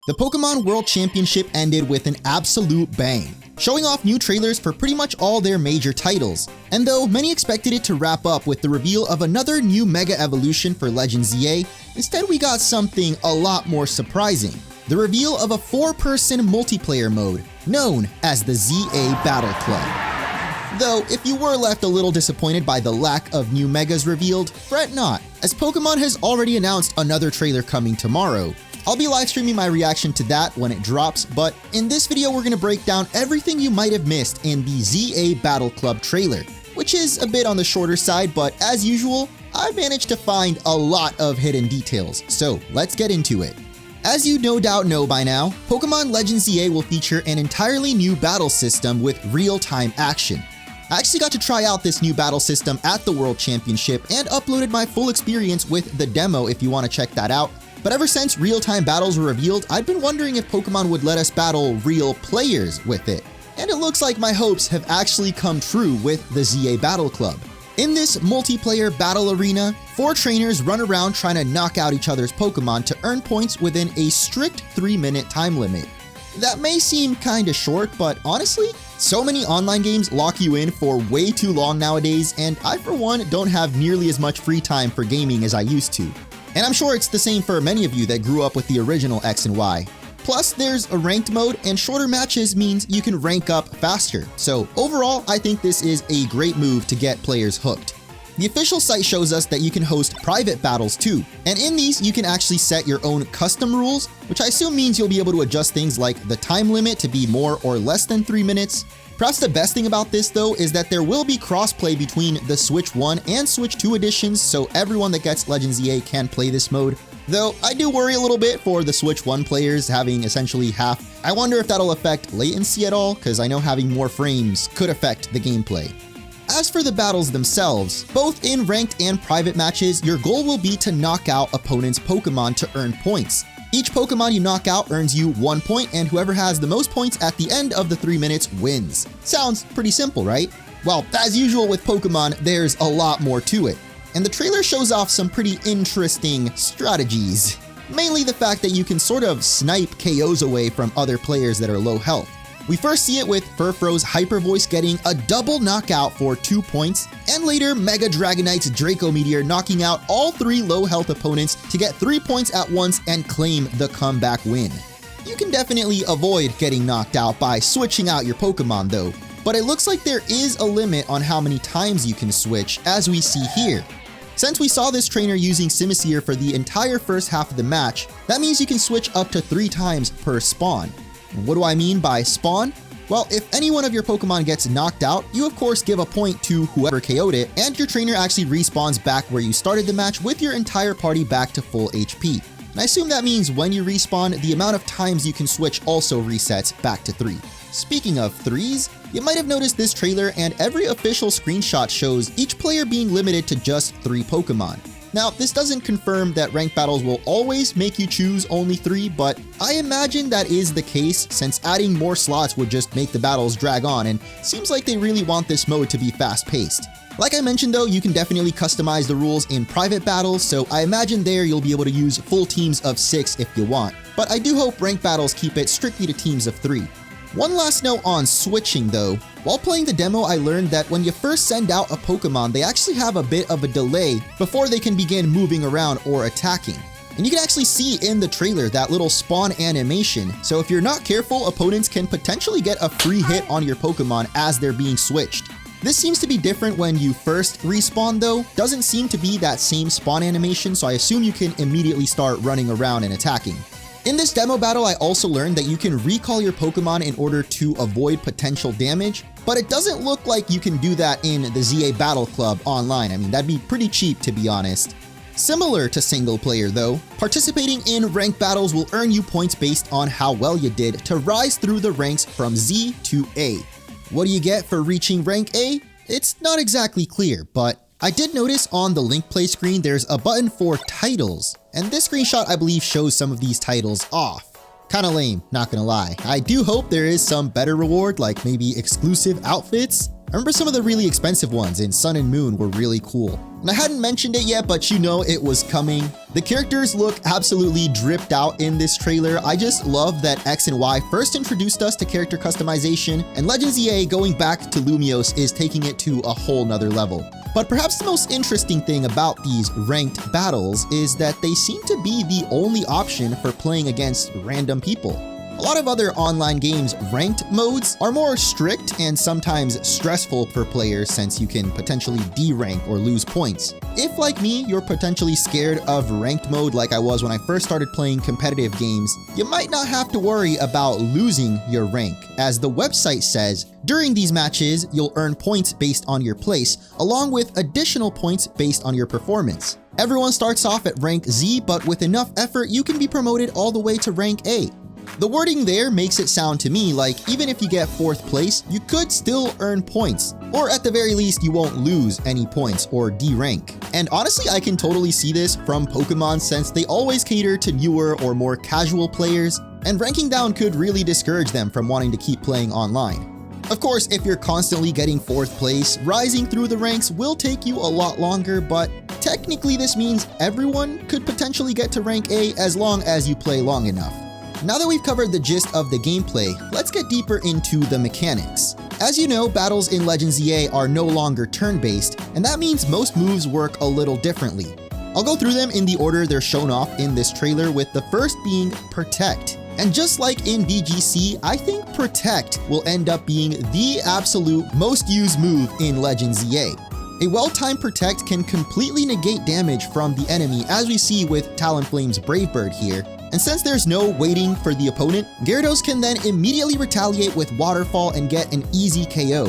The Pokémon World Championship ended with an absolute bang, showing off new trailers for pretty much all their major titles. And though many expected it to wrap up with the reveal of another new Mega Evolution for Legends Z-A, instead we got something a lot more surprising. The reveal of a 4-person multiplayer mode, known as the Z-A Battle Club. Though, if you were left a little disappointed by the lack of new Megas revealed, fret not, as Pokémon has already announced another trailer coming tomorrow. I'll be live streaming my reaction to that when it drops, but in this video we're going to break down everything you might have missed in the Z-A Battle Club trailer, which is a bit on the shorter side, but as usual, I managed to find a lot of hidden details, so let's get into it. As you no doubt know by now, Pokémon Legends Z-A will feature an entirely new battle system with real-time action. I actually got to try out this new battle system at the World Championship and uploaded my full experience with the demo if you want to check that out. But ever since real-time battles were revealed, I'd been wondering if Pokémon would let us battle real players with it. And it looks like my hopes have actually come true with the Z-A Battle Club. In this multiplayer battle arena, 4 trainers run around trying to knock out each other's Pokémon to earn points within a strict 3-minute time limit. That may seem kinda short, but honestly, so many online games lock you in for way too long nowadays, and I for one don't have nearly as much free time for gaming as I used to. And I'm sure it's the same for many of you that grew up with the original X and Y. Plus, there's a ranked mode, and shorter matches means you can rank up faster. So overall, I think this is a great move to get players hooked. The official site shows us that you can host private battles too, and in these you can actually set your own custom rules, which I assume means you'll be able to adjust things like the time limit to be more or less than 3 minutes. Perhaps the best thing about this though is that there will be crossplay between the Switch 1 and Switch 2 editions, so everyone that gets Legends Z-A can play this mode. Though I do worry a little bit for the Switch 1 players having essentially half. I wonder if that'll affect latency at all, because I know having more frames could affect the gameplay. As for the battles themselves, both in ranked and private matches, your goal will be to knock out opponents' Pokémon to earn points. Each Pokémon you knock out earns you 1 point, and whoever has the most points at the end of the 3 minutes wins. Sounds pretty simple, right? Well, as usual with Pokémon, there's a lot more to it. And the trailer shows off some pretty interesting strategies. Mainly the fact that you can sort of snipe KOs away from other players that are low health. We first see it with Furfro's Hyper Voice getting a double knockout for 2 points, and later Mega Dragonite's Draco Meteor knocking out all 3 low health opponents to get 3 points at once and claim the comeback win. You can definitely avoid getting knocked out by switching out your Pokémon though, but it looks like there is a limit on how many times you can switch, as we see here. Since we saw this trainer using Simisear for the entire first half of the match, that means you can switch up to 3 times per spawn. What do I mean by spawn? Well, if any one of your Pokémon gets knocked out, you of course give a point to whoever KO'd it, and your trainer actually respawns back where you started the match with your entire party back to full HP. And I assume that means when you respawn, the amount of times you can switch also resets back to 3. Speaking of 3s, you might have noticed this trailer and every official screenshot shows each player being limited to just 3 Pokémon. Now, this doesn't confirm that ranked battles will always make you choose only 3, but I imagine that is the case since adding more slots would just make the battles drag on, and seems like they really want this mode to be fast-paced. Like I mentioned though, you can definitely customize the rules in private battles, so I imagine there you'll be able to use full teams of 6 if you want. But I do hope ranked battles keep it strictly to teams of 3. One last note on switching though. While playing the demo, I learned that when you first send out a Pokémon, they actually have a bit of a delay before they can begin moving around or attacking. And you can actually see in the trailer that little spawn animation, so if you're not careful, opponents can potentially get a free hit on your Pokémon as they're being switched. This seems to be different when you first respawn though, doesn't seem to be that same spawn animation, so I assume you can immediately start running around and attacking. In this demo battle, I also learned that you can recall your Pokémon in order to avoid potential damage, but it doesn't look like you can do that in the Z-A Battle Club online. I mean, that'd be pretty cheap to be honest. Similar to single player though, participating in ranked battles will earn you points based on how well you did to rise through the ranks from Z to A. What do you get for reaching rank A? It's not exactly clear, but I did notice on the link play screen there's a button for titles, and this screenshot I believe shows some of these titles off. Kinda lame, not gonna lie. I do hope there is some better reward like maybe exclusive outfits, I remember some of the really expensive ones in Sun and Moon were really cool. And I hadn't mentioned it yet, but you know it was coming. The characters look absolutely dripped out in this trailer. I just love that X and Y first introduced us to character customization, and Legends Z-A going back to Lumiose is taking it to a whole nother level. But perhaps the most interesting thing about these ranked battles is that they seem to be the only option for playing against random people. A lot of other online games' ranked modes are more strict and sometimes stressful for players since you can potentially derank or lose points. If, like me, you're potentially scared of ranked mode like I was when I first started playing competitive games, you might not have to worry about losing your rank. As the website says, during these matches, you'll earn points based on your place, along with additional points based on your performance. Everyone starts off at rank Z, but with enough effort, you can be promoted all the way to rank A. The wording there makes it sound to me like even if you get 4th place, you could still earn points, or at the very least you won't lose any points or derank. And honestly, I can totally see this from Pokemon since they always cater to newer or more casual players, and ranking down could really discourage them from wanting to keep playing online. Of course, if you're constantly getting 4th place, rising through the ranks will take you a lot longer, but technically this means everyone could potentially get to rank A as long as you play long enough. Now that we've covered the gist of the gameplay, let's get deeper into the mechanics. As you know, battles in Legends Z-A are no longer turn-based, and that means most moves work a little differently. I'll go through them in the order they're shown off in this trailer, with the first being Protect. And just like in VGC, I think Protect will end up being the absolute most used move in Legends Z-A. A well-timed Protect can completely negate damage from the enemy, as we see with Talonflame's Brave Bird here. And since there's no waiting for the opponent, Gyarados can then immediately retaliate with Waterfall and get an easy KO.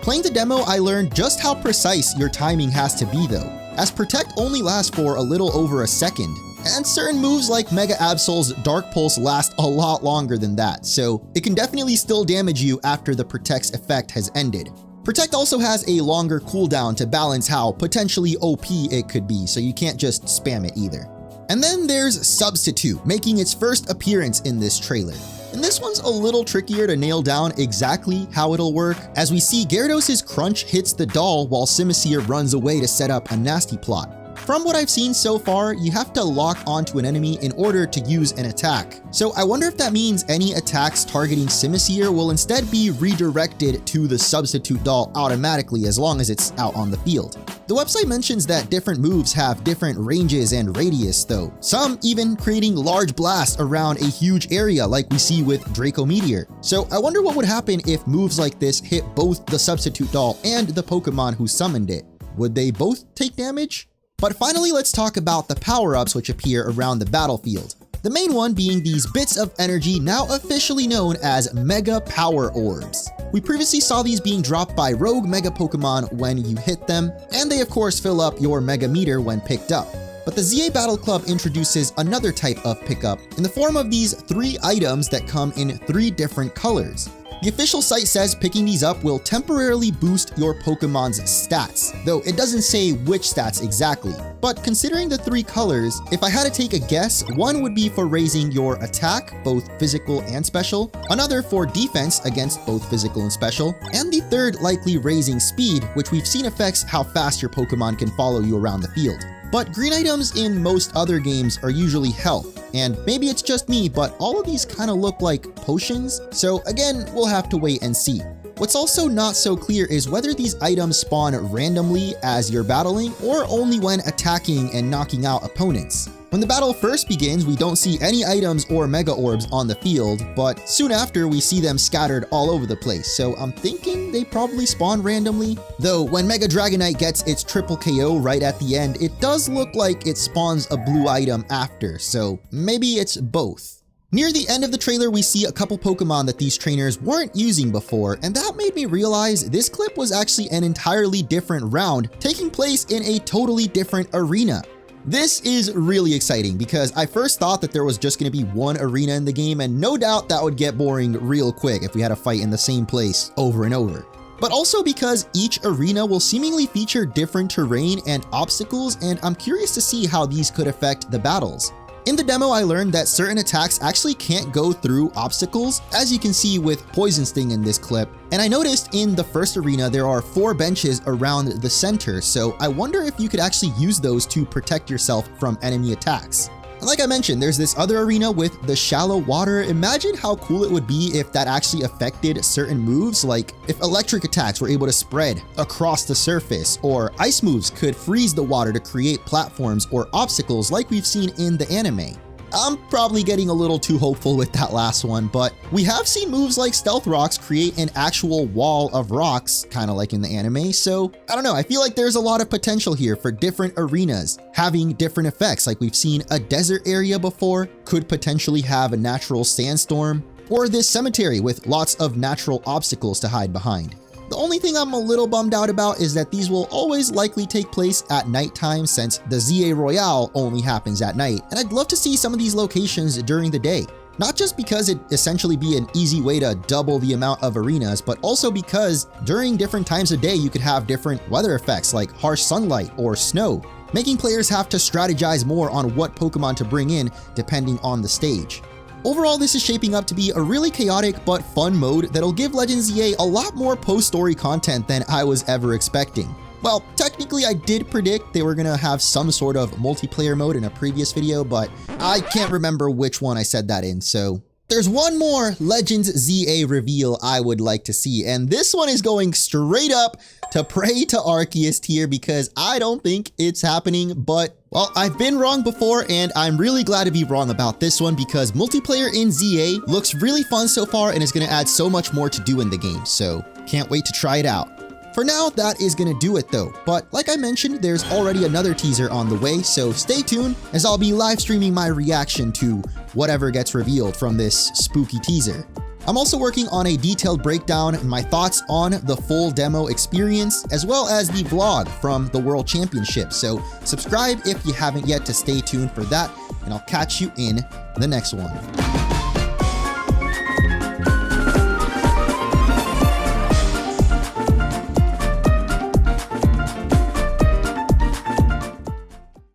Playing the demo, I learned just how precise your timing has to be though, as Protect only lasts for a little over a second. And certain moves like Mega Absol's Dark Pulse last a lot longer than that, so it can definitely still damage you after the Protect's effect has ended. Protect also has a longer cooldown to balance how potentially OP it could be, so you can't just spam it either. And then there's Substitute, making its first appearance in this trailer. And this one's a little trickier to nail down exactly how it'll work, as we see Gyarados' Crunch hits the doll while Simisear runs away to set up a nasty plot. From what I've seen so far, you have to lock onto an enemy in order to use an attack. So I wonder if that means any attacks targeting Simisear will instead be redirected to the Substitute doll automatically as long as it's out on the field. The website mentions that different moves have different ranges and radius though, some even creating large blasts around a huge area like we see with Draco Meteor. So I wonder what would happen if moves like this hit both the Substitute doll and the Pokemon who summoned it. Would they both take damage? But finally, let's talk about the power-ups which appear around the battlefield. The main one being these bits of energy now officially known as Mega Power Orbs. We previously saw these being dropped by rogue Mega Pokemon when you hit them, and they of course fill up your Mega Meter when picked up. But the Z-A Battle Club introduces another type of pickup in the form of these 3 items that come in 3 different colors. The official site says picking these up will temporarily boost your Pokemon's stats, though it doesn't say which stats exactly. But considering the 3 colors, if I had to take a guess, one would be for raising your attack, both physical and special, another for defense against both physical and special, and the third likely raising speed, which we've seen affects how fast your Pokemon can follow you around the field. But green items in most other games are usually health, and maybe it's just me, but all of these kind of look like potions, so again, we'll have to wait and see. What's also not so clear is whether these items spawn randomly as you're battling, or only when attacking and knocking out opponents. When the battle first begins, we don't see any items or Mega Orbs on the field, but soon after we see them scattered all over the place, so I'm thinking they probably spawn randomly. Though when Mega Dragonite gets its triple KO right at the end, it does look like it spawns a blue item after, so maybe it's both. Near the end of the trailer, we see a couple Pokemon that these trainers weren't using before, and that made me realize this clip was actually an entirely different round, taking place in a totally different arena. This is really exciting because I first thought that there was just going to be one arena in the game, and no doubt that would get boring real quick if we had to fight in the same place over and over. But also because each arena will seemingly feature different terrain and obstacles, and I'm curious to see how these could affect the battles. In the demo, I learned that certain attacks actually can't go through obstacles, as you can see with Poison Sting in this clip. And I noticed in the first arena, there are 4 benches around the center, so I wonder if you could actually use those to protect yourself from enemy attacks. And like I mentioned, there's this other arena with the shallow water. Imagine how cool it would be if that actually affected certain moves, like if electric attacks were able to spread across the surface, or ice moves could freeze the water to create platforms or obstacles like we've seen in the anime. I'm probably getting a little too hopeful with that last one, but we have seen moves like Stealth Rocks create an actual wall of rocks, kind of like in the anime, so I don't know, I feel like there's a lot of potential here for different arenas, having different effects, like we've seen a desert area before, could potentially have a natural sandstorm, or this cemetery with lots of natural obstacles to hide behind. The only thing I'm a little bummed out about is that these will always likely take place at nighttime since the Z-A Royale only happens at night, and I'd love to see some of these locations during the day. Not just because it'd essentially be an easy way to double the amount of arenas, but also because during different times of day you could have different weather effects like harsh sunlight or snow, making players have to strategize more on what Pokemon to bring in depending on the stage. Overall, this is shaping up to be a really chaotic but fun mode that'll give Legends Z-A a lot more post-story content than I was ever expecting. Well, technically I did predict they were gonna have some sort of multiplayer mode in a previous video, but I can't remember which one I said that in, so there's one more Legends Z-A reveal I would like to see, and this one is going straight up to Pray to Arceus tier because I don't think it's happening, but well, I've been wrong before and I'm really glad to be wrong about this one because multiplayer in Z-A looks really fun so far and is going to add so much more to do in the game, so can't wait to try it out. For now, that is gonna do it though, but like I mentioned, there's already another teaser on the way, so stay tuned as I'll be live streaming my reaction to whatever gets revealed from this spooky teaser. I'm also working on a detailed breakdown and my thoughts on the full demo experience, as well as the vlog from the World Championship, so subscribe if you haven't yet to stay tuned for that, and I'll catch you in the next one.